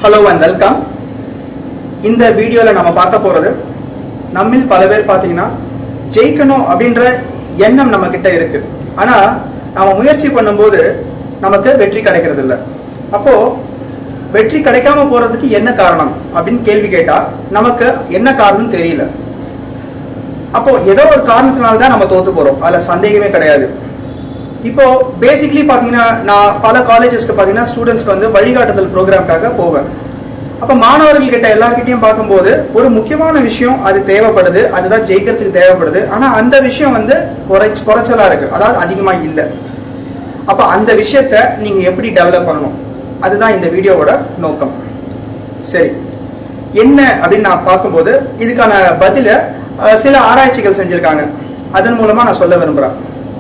Hello and welcome. இந்த வீடியோல நம்ம பார்க்க போறது, நம்மில் பல பேர் பாத்தீங்கன்னா ஜெயிக்கணும் அப்படின்ற எண்ணம் நம்ம கிட்ட இருக்கு. ஆனா நாம முயற்சி பண்ணும்போது நமக்கு வெற்றி கிடைக்கிறது இல்லை. அப்போ வெற்றி கிடைக்காம போறதுக்கு என்ன காரணம் அப்படின்னு கேள்வி கேட்டா நமக்கு என்ன காரணம் தெரியல. அப்போ ஏதோ ஒரு காரணத்தினால்தான் நம்ம தோத்து போறோம், அதுல சந்தேகமே கிடையாது. இப்போ பேசிக்கலி பாத்தீங்கன்னா நான் பல காலேஜஸ்க்கு பாத்தீங்கன்னா ஸ்டூடெண்ட்ஸ்க்கு வந்து வழிகாட்டுதல் ப்ரோக்ராம்காக போவேன். அப்ப மாணவர்கள் கிட்ட எல்லார்கிட்டையும் பார்க்கும்போது ஒரு முக்கியமான விஷயம் அது தேவைப்படுது, அதுதான் ஜெயிக்கிறதுக்கு தேவைப்படுது. ஆனா அந்த விஷயம் வந்து குறைச்சலா இருக்கு, அதாவது அதிகமா இல்லை. அப்ப அந்த விஷயத்த நீங்க எப்படி டெவலப் பண்ணணும், அதுதான் இந்த வீடியோவோட நோக்கம். சரி, என்ன அப்படின்னு நான் பார்க்கும்போது இதுக்கான பதில சில ஆராய்ச்சிகள் செஞ்சிருக்காங்க, அதன் மூலமா நான் சொல்ல விரும்புறேன்.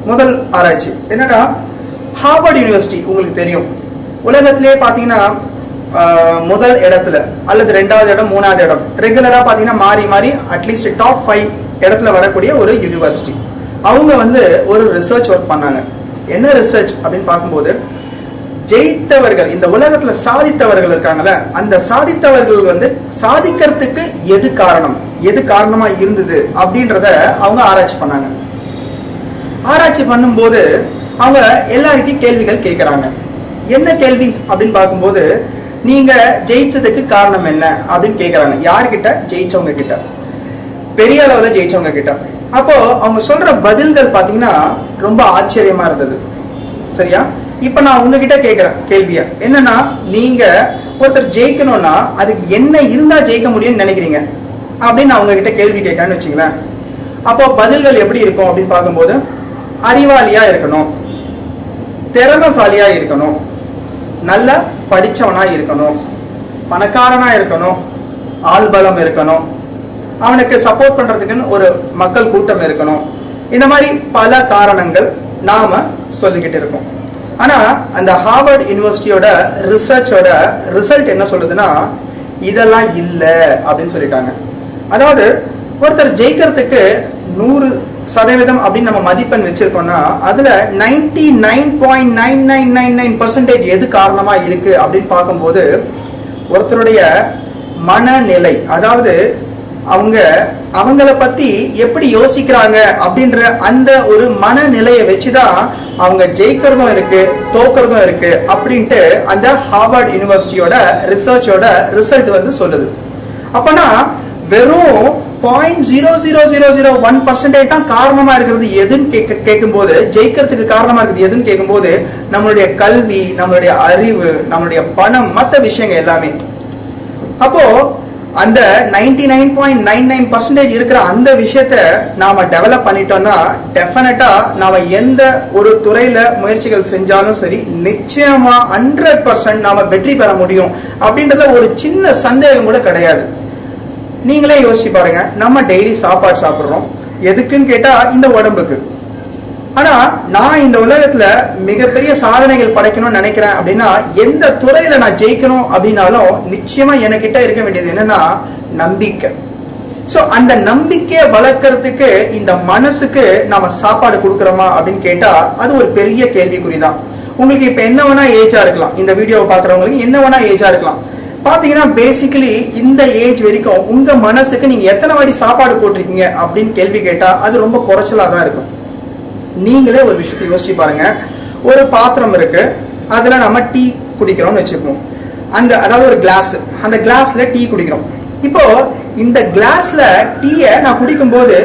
முதல் ஆராய்ச்சி என்னன்னா, ஹார்வர்ட் யூனிவர்சிட்டி உங்களுக்கு தெரியும், உலகத்திலே பாத்தீங்கன்னா முதல் இடத்துல அல்லது 2வது இடம் 3வது இடம் ரெகுலரா பாத்தீங்கன்னா மாறி மாறி அட்லீஸ்ட் டாப் 5 இடத்துல வரக்கூடிய ஒரு யூனிவர்சிட்டி. அவங்க வந்து ஒரு ரிசர்ச் ஒர்க் பண்ணாங்க. என்ன ரிசர்ச் அப்படின்னு பார்க்கும்போது, ஜெயித்தவர்கள், இந்த உலகத்துல சாதித்தவர்கள் இருக்காங்கல்ல, அந்த சாதித்தவர்கள் வந்து சாதிக்கிறதுக்கு எது காரணம், எது காரணமா இருந்தது அப்படின்றத அவங்க ஆராய்ச்சி பண்ணாங்க. ஆராய்ச்சி பண்ணும்போது அவங்க எல்லார்கிட்டையும் கேள்விகள் கேட்கிறாங்க. என்ன கேள்வி அப்படின்னு பார்க்கும்போது, நீங்க ஜெயிச்சதுக்கு காரணம் என்ன அப்படின்னு கேட்கறாங்க. யார்கிட்ட? ஜெயிச்சவங்க கிட்ட, பெரிய அளவுல ஜெயிச்சவங்க கிட்ட. அப்போ அவங்க சொல்ற பதில்கள் பாத்தீங்கன்னா ரொம்ப ஆச்சரியமா இருந்தது. சரியா? இப்ப நான் உங்ககிட்ட கேட்கிறேன் கேள்வியா, என்னன்னா நீங்க ஒருத்தர் ஜெயிக்கணும்னா அதுக்கு என்ன இருந்தா ஜெயிக்க முடியும்னு நினைக்கிறீங்க அப்படின்னு நான் உங்ககிட்ட கேள்வி கேட்கிறேன்னு வச்சுங்களேன். அப்போ பதில்கள் எப்படி இருக்கும் அப்படின்னு பார்க்கும்போது, அறிவாளியா இருக்கணும், திறமைசாலியா இருக்கணும், நல்ல படிச்சவனா இருக்கணும், பணக்காரனா இருக்கணும், ஆள்பலம் இருக்கணும், அவனுக்கு சப்போர்ட் பண்றதுக்குன்னு ஒரு மக்கள் கூட்டம் இருக்கணும். இந்த மாதிரி பல காரணங்கள் நாம சொல்லிக்கிட்டு இருக்கோம். ஆனா அந்த ஹார்வர்ட் யூனிவர்சிட்டியோட ரிசர்ச்சோட ரிசல்ட் என்ன சொல்லுதுன்னா, இதெல்லாம் இல்ல அப்படின்னு சொல்லிட்டாங்க. அதாவது ஒருத்தர் ஜெயிக்கிறதுக்கு 100% அப்படின்னு நம்ம மதிப்பெண் வச்சிருக்கோம்னா அதுல 99.9999% எது காரணமா இருக்கு அப்படின்னு பார்க்கும்போது, ஒருத்தருடைய மனநிலை, அதாவது அவங்கள பத்தி எப்படி யோசிக்கிறாங்க அப்படின்ற அந்த ஒரு மனநிலையை வச்சுதான் அவங்க ஜெயிக்கிறதும் இருக்கு தோக்கிறதும் இருக்கு அப்படின்ட்டு அந்த ஹார்வர்ட் யூனிவர்சிட்டியோட ரிசர்ச்சோட ரிசல்ட் வந்து சொல்லுது. அப்பனா வெறும் 0.00001% தான் காரணமா இருக்கிறது எதுன்னு கேட்கும்போது, ஜெயிக்கிறதுக்கு காரணமா இருக்கிறது எதுன்னு கேட்கும்போது, நம்மளுடைய கல்வி, நம்மளுடைய அறிவு, நம்மளுடைய பணம், மற்ற விஷயங்கள் எல்லாமே. அப்போ அந்த 99.99% இருக்கிற அந்த விஷயத்த நாம டெவலப் பண்ணிட்டோம்னா டெஃபினட்டா நாம எந்த ஒரு துறையில முயற்சிகள் செஞ்சாலும் சரி, நிச்சயமா 100% நாம வெற்றி பெற முடியும் அப்படின்றத ஒரு சின்ன சந்தேகம் கூட கிடையாது. நீங்களே யோசிச்சு பாருங்க, நம்ம டெய்லி சாப்பாடு சாப்பிடுறோம், எதுக்குன்னு கேட்டா இந்த உடம்புக்கு. ஆனா நான் இந்த உலகத்துல மிகப்பெரிய சாதனைகள் படைக்கணும்னு நினைக்கிறேன் அப்படின்னா, எந்த துறையில நான் ஜெயிக்கணும் அப்படின்னாலும் நிச்சயமா என்கிட்ட இருக்க வேண்டியது என்னன்னா நம்பிக்கை. சோ அந்த நம்பிக்கையை வளர்க்கறதுக்கு இந்த மனசுக்கு நாம சாப்பாடு கொடுக்கறோமா அப்படின்னு கேட்டா அது ஒரு பெரிய கேள்விக்குறிதான். உங்களுக்கு இப்ப என்ன வேணா ஏஜா இருக்கலாம், இந்த வீடியோவை பாக்குறவங்களுக்கு என்ன வேணா ஏஜா இருக்கலாம். பாத்தீங்கன்னா பேசிக்கலி இந்த ஏஜ் வரைக்கும் உங்க மனசுக்கு நீங்க எத்தனை வாட்டி சாப்பாடு போட்டிருக்கீங்க அப்படின்னு கேள்வி கேட்டா அது ரொம்ப குறைச்சலா தான் இருக்கும். நீங்களே ஒரு விஷயத்தை யோசிச்சு பாருங்க. ஒரு பாத்திரம் இருக்கு, அதுல நம்ம டீ குடிக்கிறோம்னு வச்சுப்போம். அதாவது ஒரு கிளாஸ், அந்த கிளாஸ்ல டீ குடிக்கிறோம். இப்போ இந்த கிளாஸ்ல டீய நான் குடிக்கும் போது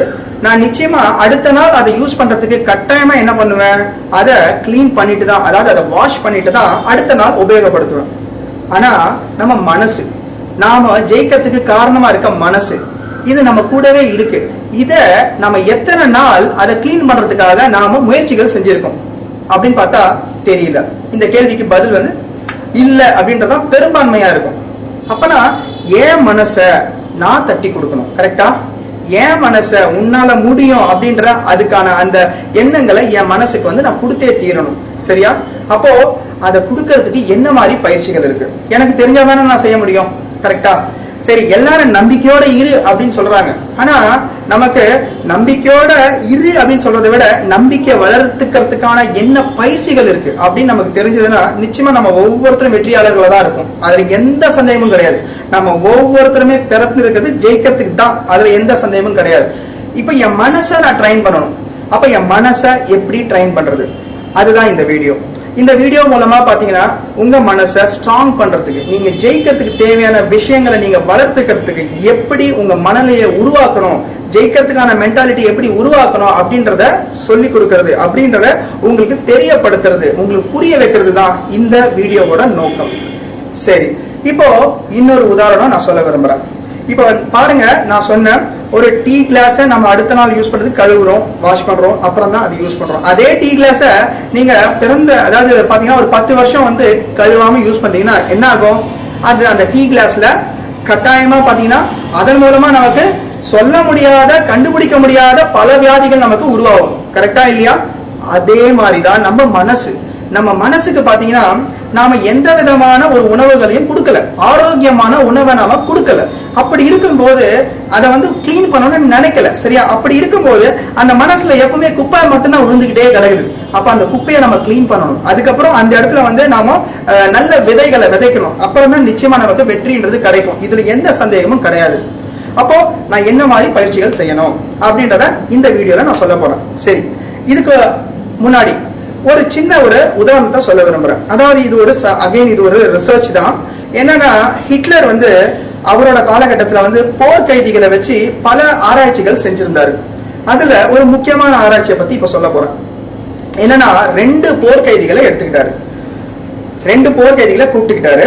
நான் நிச்சயமா அடுத்த நாள் அதை யூஸ் பண்றதுக்கு கட்டாயமா என்ன பண்ணுவேன், அதை கிளீன் பண்ணிட்டு தான், அதாவது அதை வாஷ் பண்ணிட்டு தான் அடுத்த நாள் உபயோகப்படுத்துவேன். ஆனா நம்ம மனசு, நாம ஜெயிக்கிறதுக்கு காரணமா இருக்க மனசு, இது நம்ம கூடவே இருக்கு. இத நம்ம எத்தனை நாள் அதை கிளீன் பண்றதுக்காக நாம முயற்சிகள் செஞ்சிருக்கோம் அப்படின்னு பார்த்தா தெரியல. இந்த கேள்விக்கு பதில் வந்து இல்ல அப்படின்றதான் பெரும்பான்மையா இருக்கும். அப்பனா ஏன் மனச நான் தட்டி கொடுக்கணும், கரெக்டா? என் மனச உன்னால முடியும் அப்படின்ற அதுக்கான அந்த எண்ணங்களை என் மனசுக்கு வந்து நான் கொடுத்தே தீரணும். சரியா? அப்போ அதை கொடுக்கறதுக்கு என்ன மாதிரி பயிற்சிகள் இருக்கு, எனக்கு தெரிஞ்சாதானே நான் செய்ய முடியும், கரெக்டா? சரி, எல்லாரும் நம்பிக்கையோட இரு அப்படின்னு சொல்றாங்க. ஆனா நமக்கு நம்பிக்கையோட இரு அப்படின்னு சொல்றதை விட நம்பிக்கை வளர்த்துக்கிறதுக்கான என்ன பயிற்சிகள் இருக்கு அப்படின்னு நமக்கு தெரிஞ்சதுன்னா நிச்சயமா நம்ம ஒவ்வொருத்தரும் வெற்றியாளர்களா தான் இருக்கும். அதுல எந்த சந்தேகமும் கிடையாது. நம்ம ஒவ்வொருத்தருமே பிறந்து இருக்கிறது ஜெயிக்கிறதுக்கு தான், அதுல எந்த சந்தேகமும் கிடையாது. இப்ப என் மனசை நான் ட்ரெயின் பண்ணணும். அப்ப என் மனசை எப்படி ட்ரெயின் பண்றது, அதுதான் இந்த வீடியோ. இந்த வீடியோ மூலமா பாத்தீங்கன்னா உங்க மனசை ஸ்ட்ராங் பண்றதுக்கு, நீங்க ஜெயிக்கிறதுக்கு தேவையான விஷயங்களை நீங்க வளர்த்துக்கிறதுக்கு எப்படி உங்க மனநிலையை உருவாக்கணும், ஜெயிக்கிறதுக்கான மென்டாலிட்டி எப்படி உருவாக்கணும் அப்படின்றத சொல்லி கொடுக்கறது, அப்படின்றத உங்களுக்கு தெரியப்படுத்துறது, உங்களுக்கு புரிய வைக்கிறது தான் இந்த வீடியோவோட நோக்கம். சரி, இப்போ இன்னொரு உதாரணம் நான் சொல்ல விரும்புறேன். இப்போ பாருங்க, நான் சொன்ன ஒரு டீ கிளாஸ நம்ம அடுத்த நாள் யூஸ் பண்றது கழுவுறோம், வாஷ் பண்றோம், அப்புறம் தான் அது யூஸ் பண்றோம். அதே டீ கிளாஸ நீங்க அதாவது பாத்தீங்கன்னா ஒரு 10 வருஷம் வந்து கழுவாம யூஸ் பண்றீங்கன்னா என்ன ஆகும்? அது அந்த டீ கிளாஸ்ல கட்டாயமா பாத்தீங்கன்னா அதன் மூலமா நமக்கு சொல்ல முடியாத, கண்டுபிடிக்க முடியாத பல வியாதிகள் நமக்கு உருவாகும். கரெக்டா இல்லையா? அதே மாதிரிதான் நம்ம மனசுக்கு பாத்தீங்கன்னா நாம எந்த விதமான ஒரு உணவுகளையும் கொடுக்கல, ஆரோக்கியமான உணவை நாம கொடுக்கல. அப்படி இருக்கும்போது அதை வந்து கிளீன் பண்ணணும்னு நினைக்கல. சரியா? அப்படி இருக்கும்போது அந்த மனசுல எப்பவுமே குப்பை மட்டும்தான் விழுந்துகிட்டே கிடக்குது. அப்ப அந்த குப்பையை நம்ம கிளீன் பண்ணணும். அதுக்கப்புறம் அந்த இடத்துல வந்து நாம நல்ல விதைகளை விதைக்கணும். அப்புறம் தான் நிச்சயமா நமக்கு வெற்றின்றது கிடைக்கும். இதுல எந்த சந்தேகமும் கிடையாது. அப்போ நான் என்ன மாதிரி பயிற்சிகள் செய்யணும் அப்படின்றத இந்த வீடியோல நான் சொல்ல போறேன். சரி, இதுக்கு முன்னாடி ஒரு சின்ன ஒரு உதாரணத்தை சொல்ல விரும்புறேன். அதாவது இது ஒரு ரிசர்ச் தான். என்னன்னா, ஹிட்லர் வந்து அவரோட காலகட்டத்தில் வந்து போர்க்கைதிகளை வச்சு பல ஆராய்ச்சிகள் செஞ்சிருந்தாரு. அதுல ஒரு முக்கியமான ஆராய்ச்சியை பத்தி இப்ப சொல்ல போறேன். என்னன்னா, 2 போர்க்கைதிகளை எடுத்துக்கிட்டாரு, 2 போர்க்கைதிகளை கூப்பிட்டுக்கிட்டாரு.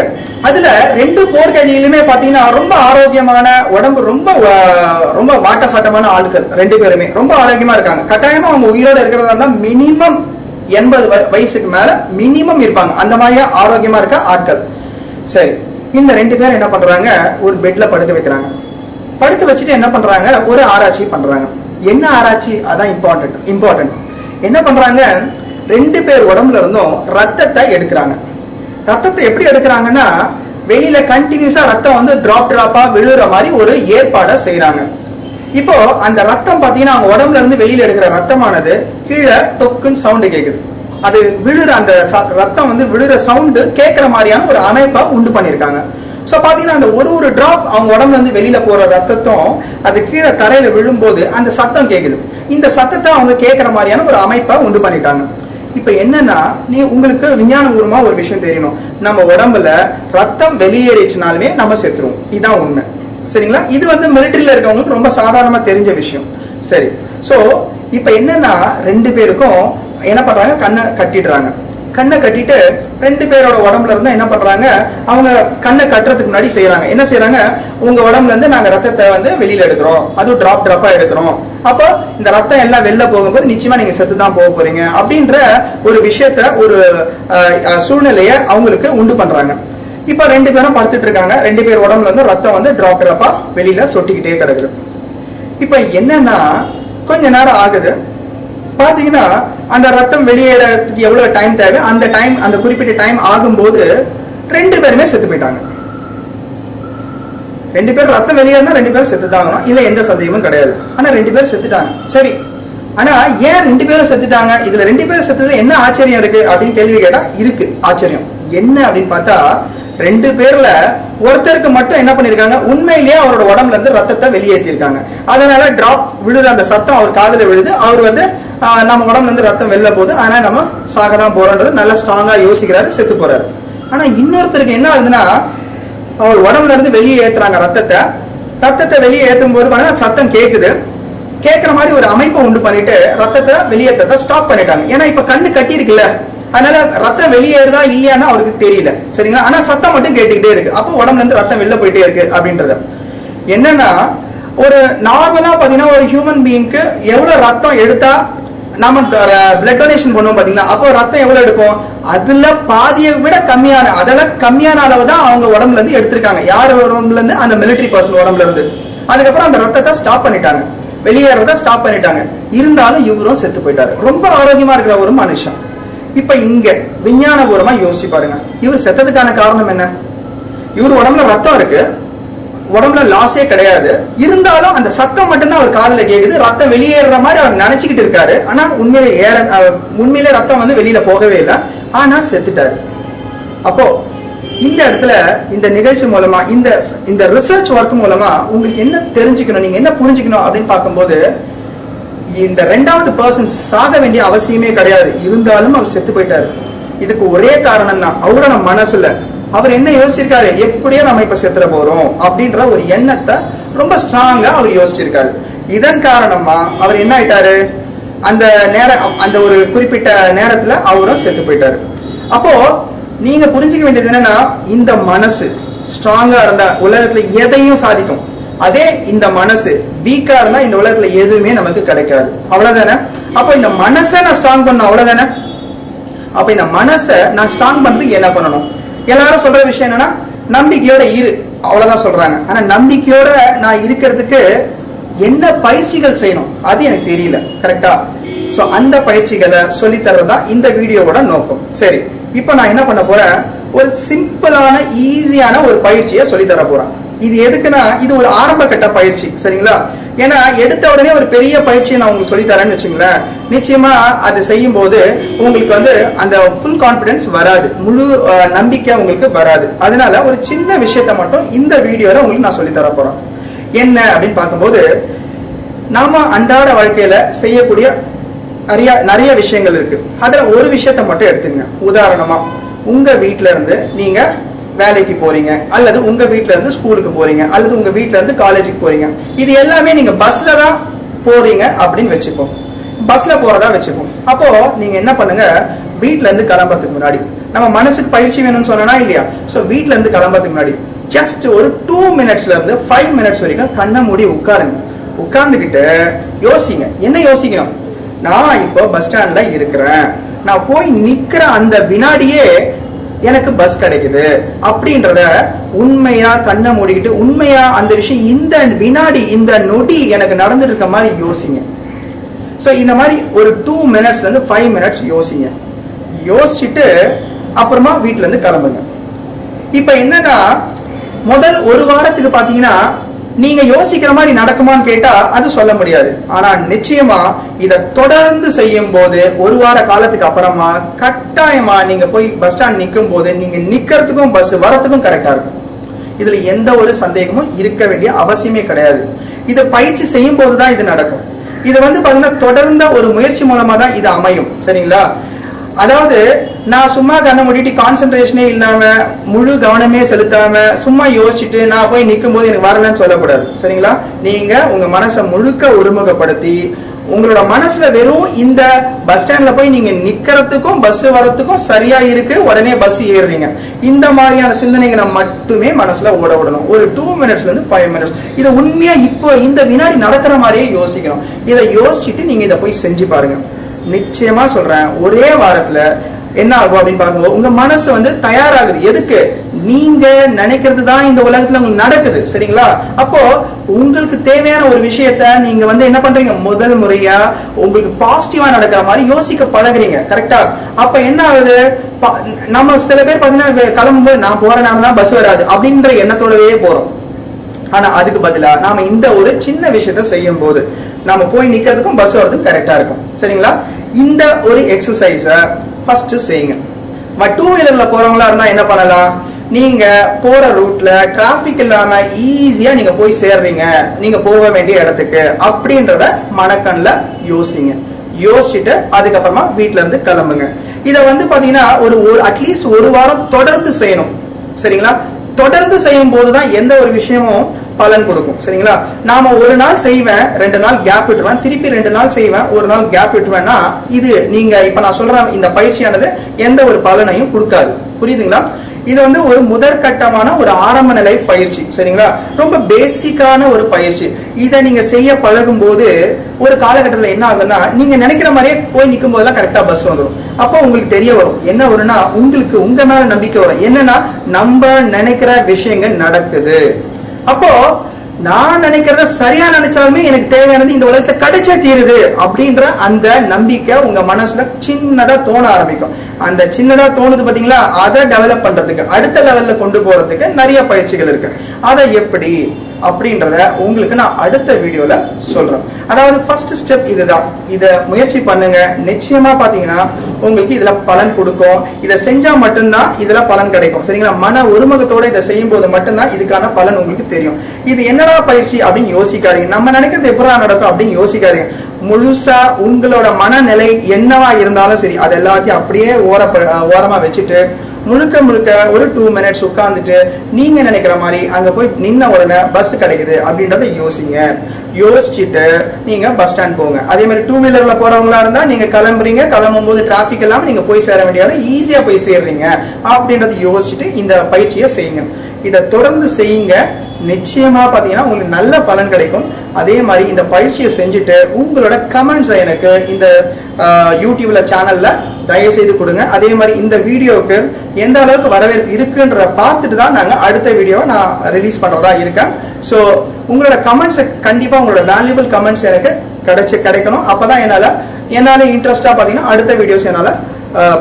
அதுல 2 போர்க்கைதிகளுமே பாத்தீங்கன்னா ரொம்ப ஆரோக்கியமான உடம்பு, ரொம்ப வாட்ட சாட்டமான ஆட்கள். 2 பேருமே ரொம்ப ஆரோக்கியமா இருக்காங்க. கட்டாயமா அவங்க உயிரோட இருக்கிறதா இருந்தா மினிமம் 80 வயசுக்கு மேல மினிமம் இருப்பாங்க. அந்த மாதிரியா ஆரோக்கியமா இருக்க ஆட்கள். சரி, இந்த 2 பேரும் என்ன பண்றாங்க? ஒரு பெட்ல படுக்க வைக்கிறாங்க. படுக்க வச்சுட்டு என்ன பண்றாங்க? ஒரு ஆராய்ச்சி பண்றாங்க. என்ன ஆராய்ச்சி? அதான் இம்பார்ட்டன்ட். என்ன பண்றாங்க? 2 பேர் உடம்புல இருந்தும் ரத்தத்தை எடுக்கிறாங்க. ரத்தத்தை எப்படி எடுக்கிறாங்கன்னா, வெளியில கண்டினியூஸா ரத்தம் வந்து டிராப்பா விழுற மாதிரி ஒரு ஏற்பாடை செய்யறாங்க. இப்போ அந்த ரத்தம் பாத்தீங்கன்னா அவங்க உடம்புல இருந்து வெளியில எடுக்கிற ரத்தமானது கீழே டொக்குன்னு சவுண்டு கேக்குது. அது விழுற அந்த ரத்தம் வந்து விழுற சவுண்டு கேட்கிற மாதிரியான ஒரு அமைப்பை உண்டு பண்ணிருக்காங்க. சோ பாத்தீங்கன்னா அந்த ஒரு டிராப் அவங்க உடம்புல இருந்து வெளியில போற ரத்தத்தும் அது கீழே தரையில விழும்போது அந்த சத்தம் கேக்குது. இந்த சத்தத்தை அவங்க கேட்கிற மாதிரியான ஒரு அமைப்பை உண்டு பண்ணிட்டாங்க. இப்ப என்னன்னா, உங்களுக்கு விஞ்ஞானபூர்வமா ஒரு விஷயம் தெரியணும். நம்ம உடம்புல ரத்தம் வெளியேறிச்சுனாலுமே நம்ம செத்துருவோம். இதுதான் உண்மை. சரிங்களா? இது வந்து மிலிட்டரியில இருக்கவங்களுக்கு ரொம்ப சாதாரணமா தெரிஞ்ச விஷயம். சரி, சோ இப்ப என்னன்னா, 2 பேருக்கும் என்ன பண்றாங்க? கண்ணை கட்டிடுறாங்க. கண்ணை கட்டிட்டு 2 பேரோட உடம்புல இருந்து என்ன பண்றாங்க? அவங்க கண்ணை கட்டுறதுக்கு முன்னாடி செய்யறாங்க. என்ன செய்யறாங்க? உங்க உடம்புல இருந்து நாங்க ரத்தத்தை வந்து வெளியில எடுக்கிறோம், அதுவும் டிராப்பா எடுக்கிறோம். அப்போ இந்த ரத்தம் எல்லாம் வெளில போகும்போது நிச்சயமா நீங்க செத்து தான் போக போறீங்க அப்படின்ற ஒரு விஷயத்த, ஒரு சூழ்நிலைய அவங்களுக்கு உண்டு பண்றாங்க. இப்ப 2 பேரும் படுத்துட்டு இருக்காங்க. 2 பேர் உடம்புல இருந்து ரத்தம் வந்து டிராப்பா வெளியில சொட்டிக்கிட்டே கிடக்குது. இப்ப என்னன்னா, கொஞ்ச நேரம் ஆகுது. பாத்தீங்கன்னா அந்த ரத்தம் வெளியேறதுக்கு எவ்வளவு டைம் தேவை, அந்த குறிப்பிட்ட டைம் ஆகும்போது 2 பேருமே செத்து போயிட்டாங்க. 2 பேர் ரத்தம் வெளியேறினா 2 பேரும் செத்துட்டாங்க. இதுல எந்த சந்தேகமும் கிடையாது. ஆனா 2 பேரும் செத்துட்டாங்க. சரி, ஆனா ஏன் 2 பேரும் செத்துட்டாங்க? இதுல 2 பேரும் செத்துறது என்ன ஆச்சரியம் இருக்கு அப்படின்னு கேள்வி கேட்டா இருக்கு ஆச்சரியம். என்ன அப்படின்னு பார்த்தா, 2 பேர்ல ஒருத்தருக்கு மட்டும் என்ன பண்ணிருக்காங்க? உண்மையிலேயே அவரோட உடம்புல இருந்து ரத்தத்தை வெளியேற்றிருக்காங்க. அதனால டிராப் விழுற அந்த சத்தம் அவர் காதுல விழுது. அவர் வந்து நம்ம உடம்புல இருந்து ரத்தம் வெளில போகுது, ஆனா நம்ம சாகதான் போறோன்றது நல்லா ஸ்ட்ராங்கா யோசிக்கிறாரு, செத்து போறாரு. ஆனா இன்னொருத்தருக்கு என்ன ஆகுதுன்னா, அவர் உடம்புல இருந்து வெளியே ஏத்துறாங்க ரத்தத்தை வெளியே ஏற்றும் போது சத்தம் கேட்குது. கேட்கிற மாதிரி ஒரு அமைப்பை உண்டு பண்ணிட்டு ரத்தத்தை வெளியேற்றத்தை ஸ்டாப் பண்ணிட்டாங்க. ஏன்னா இப்ப கண்ணு கட்டி இருக்குல்ல, அதனால ரத்தம் வெளியேறுதா இல்லையான்னு அவருக்கு தெரியல. சரிங்களா? ஆனா சத்தம் மட்டும் கேட்டுக்கிட்டே இருக்கு. அப்போ உடம்புல இருந்து ரத்தம் வெளில போயிட்டே இருக்கு அப்படின்றது என்னன்னா, ஒரு நார்மலா பாத்தீங்கன்னா ஒரு ஹியூமன் பீயிங்க்கு எவ்வளவு ரத்தம் எடுத்தா நம்ம பிளட் டொனேஷன் பண்ணுவோம் பாத்தீங்களா, அப்போ ரத்தம் எவ்வளவு எடுக்கும்? அதுல பாதியை விட கம்மியான, அதெல்லாம் கம்மியான அளவு தான் அவங்க உடம்புல இருந்து எடுத்திருக்காங்க. யார் உடம்புல இருந்து? அந்த மிலிட்டரி பர்சன் உடம்புல இருந்து. அதுக்கப்புறம் அந்த ரத்தத்தை ஸ்டாப் பண்ணிட்டாங்க, வெளியேறத ஸ்டாப் பண்ணிட்டாங்க. இருந்தாலும் இவரும் செத்து போயிட்டாரு. ரொம்ப ஆரோக்கியமா இருக்கிற ஒரு மனுஷன். இப்ப இங்க விஞ்ஞானபூர்வமா யோசிச்சு பாருங்க, இவர் செத்ததுக்கான காரணம் என்ன? இவர் உடம்புல ரத்தம் இருக்கு, உடம்புல லாஸே கிடையாது. இருந்தாலும் அந்த சத்தம் மட்டும்தான் அவர் காதுல கேக்குது. ரத்தம் வெளியேற மாதிரி அவர் நினைச்சுக்கிட்டு இருக்காரு. ஆனா உண்மையிலே ரத்தம் வந்து வெளியில போகவே இல்லை. ஆனா செத்துட்டாரு. அப்போ இந்த இடத்துல இந்த நிகழ்ச்சி மூலமா இந்த ரிசர்ச் ஒர்க் மூலமா உங்களுக்கு என்ன தெரிஞ்சுக்கணும், நீங்க என்ன புரிஞ்சுக்கணும் அப்படின்னு பார்க்கும்போது, இந்த ரெண்டாவது பர்சன் சாக வேண்டிய அவசியமே கிடையாது. இருந்தாலும் அவர் செத்து போயிட்டாரு. இதுக்கு ஒரே காரணம் தான், அவரோட மனசுல அவர் என்ன யோசிச்சிருக்காரு, எப்படியோ நம்ம இப்ப செத்துற போறோம் அப்படின்ற ஒரு எண்ணத்தை ரொம்ப ஸ்ட்ராங்கா அவர் யோசிச்சிருக்காரு. இதன் காரணமா அவர் என்ன ஆயிட்டாரு, அந்த ஒரு குறிப்பிட்ட நேரத்துல அவரும் செத்து போயிட்டாரு. அப்போ நீங்க புரிஞ்சுக்க வேண்டியது என்னன்னா, இந்த மனசு ஸ்ட்ராங்கா இருந்தா உலகத்துல எதையும் சாதிக்கும். அதே இந்த மனசு வீக்கா இருந்தா இந்த உலகத்துல எதுவுமே நமக்கு கிடைக்காது. அவ்வளவுதானே? அப்போ இந்த மனசை நான் ஸ்ட்ராங் பண்ணணும். அவ்வளவுதானே? அப்ப இந்த மனசை நான் ஸ்ட்ராங் பண்றதுக்கு என்ன பண்ணணும்? எல்லாரும் சொல்ற விஷயம் என்னன்னா, நம்பிக்கையோட இரு, அவ்வளவுதான் சொல்றாங்க. ஆனா நம்பிக்கையோட நான் இருக்கிறதுக்கு என்ன பயிற்சிகள் செய்யணும் அது எனக்கு தெரியல. கரெக்டா? சோ அந்த பயிற்சிகளை சொல்லி தர்றதா இந்த வீடியோவோட நோக்கம். சரி, இப்ப நான் என்ன பண்ண போறேன், ஒரு சிம்பிளான ஈஸியான ஒரு பயிற்சியை சொல்லி தர போறேன். இது எதுக்குன்னா, இது ஒரு ஆரம்ப கட்ட பயிற்சி. சரிங்களா? ஏன்னா எடுத்த உடனே ஒரு பெரிய பயிற்சியை நான் உங்களுக்கு சொல்லி தரேன்னு வச்சுங்களேன், நிச்சயமா அது செய்யும் போது உங்களுக்கு வந்து அந்த ஃபுல் கான்பிடன்ஸ் வராது, முழு நம்பிக்கை உங்களுக்கு வராது. அதனால ஒரு சின்ன விஷயத்த மட்டும் இந்த வீடியோல உங்களுக்கு நான் சொல்லி தர போறேன். என்ன அப்படின்னு பார்க்கும்போது, நாம அன்றாட வாழ்க்கையில செய்யக்கூடிய நிறைய விஷயங்கள் இருக்கு. அதுல ஒரு விஷயத்த மட்டும் எடுத்துங்க. உதாரணமா, உங்க வீட்டுல இருந்து நீங்க வேலைக்கு போறீங்க, அல்லது உங்க வீட்டுல இருந்து ஸ்கூலுக்கு போறீங்க, அல்லது உங்க வீட்டுல இருந்து காலேஜுக்கு போறீங்க. இது எல்லாமே நீங்க பஸ்ல தான் போறீங்க அப்படின்னு வச்சுப்போம். பஸ்ல போறதா வச்சுப்போம். அப்போ நீங்க என்ன பண்ணுங்க, வீட்டுல இருந்து கிளம்புறதுக்கு முன்னாடி, நம்ம மனசுக்கு பயிற்சி வேணும்னு சொன்னா இல்லையா, சோ வீட்டுல இருந்து கிளம்புறதுக்கு முன்னாடி ஜஸ்ட் ஒரு 2 மினிட்ஸ்ல இருந்து 5 மினிட்ஸ் வரைக்கும் கண்ணை மூடி உட்காருங்க. உட்கார்ந்துகிட்டு யோசிங்க. என்ன யோசிக்கணும், நான் இப்போ பஸ் ஸ்டாண்ட்ல இருக்கிறேன், நான் போய் நிக்கிற அந்த வினாடியே எனக்கு பஸ் கிடைக்குது அப்படின்றத உண்மையா கண்ணை மூடிக்கிட்டு, உண்மையா அந்த விஷயம் இந்த வினாடி இந்த நொடி எனக்கு நடந்துட்டு இருக்க மாதிரி யோசிங்க. சோ இந்த மாதிரி ஒரு 2 மினிட்ஸ்ல இருந்து 5 மினிட்ஸ் யோசிங்க. யோசிச்சுட்டு அப்புறமா வீட்டுல இருந்து கிளம்புங்க. இப்ப என்னன்னா, முதல் ஒரு வாரத்துக்கு பாத்தீங்கன்னா நீங்க யோசிக்கிற மாதிரி நடக்குமான்னு கேட்டா அது சொல்ல முடியாது. ஆனா நிச்சயமா இதை தொடர்ந்து செய்யும் போது ஒரு வார காலத்துக்கு அப்புறமா கட்டாயமா நீங்க போய் பஸ் ஸ்டாண்ட் நிற்கும் போது நீங்க நிக்கிறதுக்கும் பஸ் வரத்துக்கும் கரெக்டா இருக்கும். இதுல எந்த ஒரு சந்தேகமும் இருக்க வேண்டிய அவசியமே கிடையாது. இதை பயிற்சி செய்யும் போதுதான் இது நடக்கும். இது வந்து பாத்தீங்கன்னா தொடர்ந்த ஒரு முயற்சி மூலமா தான் இது அமையும். சரிங்களா? அதாவது நான் சும்மா கண்ணை மூடிட்டு கான்சென்ட்ரேஷனே இல்லாம முழு கவனமே செலுத்தாம சும்மா யோசிச்சுட்டு நான் போய் நிற்கும் போது எனக்கு வரலன்னு சொல்லக்கூடாது. சரிங்களா? நீங்க உங்க மனசை முழுக்க ஒருமுகப்படுத்தி உங்களோட மனசுல வெறும் இந்த பஸ் ஸ்டாண்ட்ல போய் நீங்க நிக்கிறதுக்கும் பஸ் வரத்துக்கும் சரியா இருக்கு, உடனே பஸ் ஏறுறீங்க, இந்த மாதிரியான சிந்தனைகளை மட்டுமே மனசுல ஓட விடணும். ஒரு 2 மினிட்ஸ்ல இருந்து 5 மினிட்ஸ் இதை உண்மையா இப்போ இந்த வினாடி நடக்கிற மாதிரியே யோசிக்கணும். இதை யோசிச்சுட்டு நீங்க இதை போய் செஞ்சு பாருங்க. நிச்சயமா சொல்றேன், ஒரே வாரத்துல என்ன ஆகும் அப்படின்னு பார்க்கும்போது உங்க மனசு வந்து தயாராகுது. எதுக்கு? நீங்க நினைக்கிறது தான் இந்த உலகத்துல உங்களுக்கு நடக்குது. சரிங்களா? அப்போ உங்களுக்கு தேவையான ஒரு விஷயத்த நீங்க வந்து என்ன பண்றீங்க, முதல் முறையா உங்களுக்கு பாசிட்டிவா நடக்கிற மாதிரி யோசிக்க பழகுறீங்க. கரெக்டா? அப்ப என்ன ஆகுது, நம்ம சில பேர் பாத்தீங்கன்னா கிளம்பும்போது நான் போறனால தான் பஸ் வராது அப்படின்ற எண்ணத்தோடவே போறோம். ஆனா அதுக்கு பதிலா நாம இந்த ஒரு சின்ன விஷயத்த செய்யும் போது நாம போய் நிக்கிறதுக்கும் பஸ் வரதுக்கும் கரெக்டா இருக்கும். சரிங்களா? இந்த ஒரு எக்ஸசைஸ ஃபர்ஸ்ட் செய்யுங்க. 2 வீலர்ல போறவங்களா இருந்தா என்ன பண்ணலாம், நீங்க போற ரூட்ல டிராபிக் இல்லாம ஈஸியா நீங்க போய் சேர்றீங்க நீங்க போக வேண்டிய இடத்துக்கு அப்படின்றத மனக்கண்ல யோசிங்க. யோசிச்சுட்டு அதுக்கப்புறமா வீட்டுல இருந்து கிளம்புங்க. இத வந்து பாத்தீங்கன்னா ஒரு அட்லீஸ்ட் ஒரு வாரம் தொடர்ந்து செய்யணும். சரிங்களா? தொடர்ந்து செய்யும் போதுதான் எந்த ஒரு விஷயமும் பலன் கொடுக்கும். சரிங்களா? நாம ஒரு நாள் செய்வேன், 2 நாள் கேப் விட்டுருவேன், திருப்பி 2 நாள் செய்வேன், ஒரு நாள் கேப் விட்டுருவேன்னா இது நீங்க இப்ப நான் சொல்ற இந்த பயிற்சியானது எந்த ஒரு பலனையும் கொடுக்காது. புரியுதுங்களா? இது வந்து ஒரு முதற்கட்டமான ஒரு ஆரம்ப நிலை பயிற்சி. சரிங்களா? ரொம்ப பேசிக்கான ஒரு பயிற்சி. இதை நீங்க செய்ய பழகும் போது ஒரு காலகட்டத்தில் என்ன ஆகுதுன்னா, நீங்க நினைக்கிற மாதிரியே போய் நிற்கும் போதெல்லாம் கரெக்டா பஸ் வந்துடும். அப்போ உங்களுக்கு தெரிய வரும், என்ன வரும்னா உங்களுக்கு உங்க மேல நம்பிக்கை வரும். என்னன்னா நம்ம நினைக்கிற விஷயங்கள் நடக்குது. அப்போ நான் நினைக்கிறத சரியா நினைச்சாலுமே எனக்கு தேவையானது இந்த உலகத்துல கிடைச்சே தீருது அப்படின்ற அந்த நம்பிக்கை உங்க மனசுல சின்னதா தோண ஆரம்பிக்கும். அந்த சின்னதா தோணுது பாத்தீங்களா, அதை டெவலப் பண்றதுக்கு அடுத்த லெவல்ல கொண்டு போறதுக்கு நிறைய பயிற்சிகள் இருக்கு. அதை எப்படி அப்படின்றத உங்களுக்கு நான் அடுத்த வீடியோல சொல்றேன். அதாவது ஃபர்ஸ்ட் ஸ்டெப் இதுதான். இத முயற்சி பண்ணுங்க. நிச்சயமா பாத்தீங்கன்னா உங்களுக்கு இதுல பலன் கொடுக்கும். இதை செஞ்சா மட்டும்தான் இதுல பலன் கிடைக்கும். சரிங்களா? மன ஒருமுகத்தோட இதை செய்யும் போது மட்டும்தான் இதுக்கான பலன் உங்களுக்கு தெரியும். இது என்னடா பயிற்சி அப்படின்னு யோசிக்காதீங்க. நம்ம நினைக்கிறது எப்படா நடக்கும் அப்படின்னு யோசிக்காதீங்க. முழுசா உங்களோட மனநிலை என்னவா இருந்தாலும் சரி, அது எல்லாத்தையும் அப்படியே ஓரமா வச்சுட்டு முழுக்க முழுக்க ஒரு 2 minutes உட்கார்ந்துட்டு நீங்க நினைக்கிற மாதிரி அங்க போய் நின்ன உடனே பஸ் கிடைக்குது அப்படின்றத யோசிங்க. யோசிச்சுட்டு நீங்க பஸ் ஸ்டாண்ட் போங்க. அதே மாதிரி 2 வீலர்ல போறவங்களா இருந்தா நீங்க கிளம்புறீங்க, கிளம்பும் போது டிராபிக் எல்லாம் நீங்க போய் சேர வேண்டிய இடம் ஈஸியா போய் சேர்றீங்க அப்படின்றத யோசிச்சுட்டு இந்த பயிற்சியை செய்யுங்க. இதை தொடர்ந்து செய்யுங்க. நிச்சயமா பாத்தீங்கன்னா உங்களுக்கு நல்ல பலன் கிடைக்கும். அதே மாதிரி இந்த பயிற்சியை செஞ்சுட்டு உங்களோட கமெண்ட்ஸ் எனக்கு இந்த யூடியூப்ல சேனல்ல தயவு செய்து கொடுங்க. அதே மாதிரி இந்த வீடியோவுக்கு எந்த அளவுக்கு வரவேற்பு இருக்குன்றத பார்த்துட்டு தான் நாங்க அடுத்த வீடியோவை நான் ரிலீஸ் பண்றதா இருக்கேன். ஸோ உங்களோட கமெண்ட்ஸ் கண்டிப்பா, உங்களோட வேல்யூபிள் கமெண்ட்ஸ் எனக்கு கிடைக்கணும். அப்பதான் என்னால இன்ட்ரெஸ்டா பாத்தீங்கன்னா அடுத்த வீடியோஸ் என்னால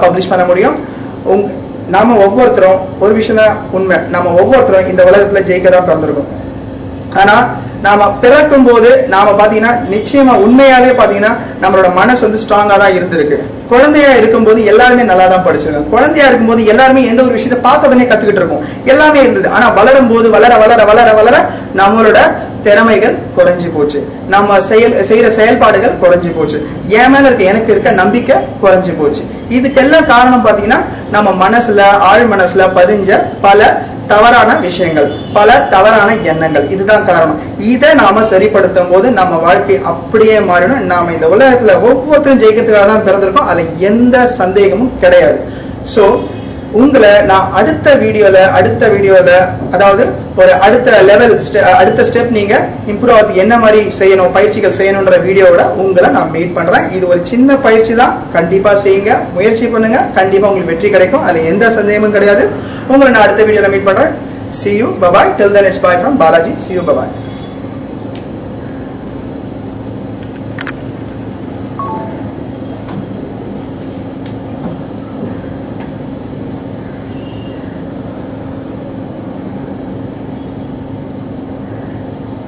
பப்ளிஷ் பண்ண முடியும். நாம ஒவ்வொருத்தரும் ஒரு விஷயம் தான் உண்மை, நம்ம ஒவ்வொருத்தரும் இந்த உலகத்துல ஜெயிக்க தான் பிறந்திருக்கோம். ஆனா நாம பிறக்கும் போது நாம பாத்தீங்கன்னா நிச்சயமா உண்மையாவே பாத்தீங்கன்னா நம்மளோட மனசு ஸ்ட்ராங்கா தான் இருந்திருக்கு. குழந்தையா இருக்கும்போது எல்லாருமே நல்லா தான் படிச்சிருக்காங்க. குழந்தையா இருக்கும்போது எல்லாருமே எந்த ஒரு விஷயத்தை பார்த்த உடனே கத்துக்கிட்டு இருக்கோம், எல்லாமே இருந்தது. ஆனா வளரும் போது வளர வளர வளர வளர நம்மளோட திறமைகள் குறைஞ்சி போச்சு, நம்ம செய்யற செயல்பாடுகள் குறைஞ்சி போச்சு, என் மேல எனக்கு இருக்க நம்பிக்கை குறைஞ்சி போச்சு. இதுக்கெல்லாம் காரணம் பாத்தீங்கன்னா நம்ம மனசுல ஆழ் மனசுல பதிஞ்ச பல தவறான விஷயங்கள், பல தவறான எண்ணங்கள். இதுதான் காரணம். இதை நாம சரிப்படுத்தும் போது நம்ம வாழ்க்கை அப்படியே மாறிடும். நாம இந்த உலகத்துல ஒவ்வொருத்தரும் ஜெயிக்கிறதுக்காக தான் பிறந்திருக்கோம், அதுல எந்த சந்தேகமும் கிடையாது. சோ உங்களை நான் அடுத்த வீடியோல அதாவது ஒரு அடுத்த ஸ்டெப் நீங்க இம்ப்ரூவ் ஆகுது என்ன மாதிரி செய்யணும், பயிற்சிகள் செய்யணும்ன்ற வீடியோவோட உங்களை நான் மீட் பண்றேன். இது ஒரு சின்ன பயிற்சி தான், கண்டிப்பா செய்யுங்க, முயற்சி பண்ணுங்க, கண்டிப்பா உங்களுக்கு வெற்றி கிடைக்கும், அதுல எந்த சந்தேகமும் கிடையாது. உங்களை நான் அடுத்த வீடியோல மீட் பண்றேன். See you, bye bye. Till then it's bye from Balaji. See you, bye bye.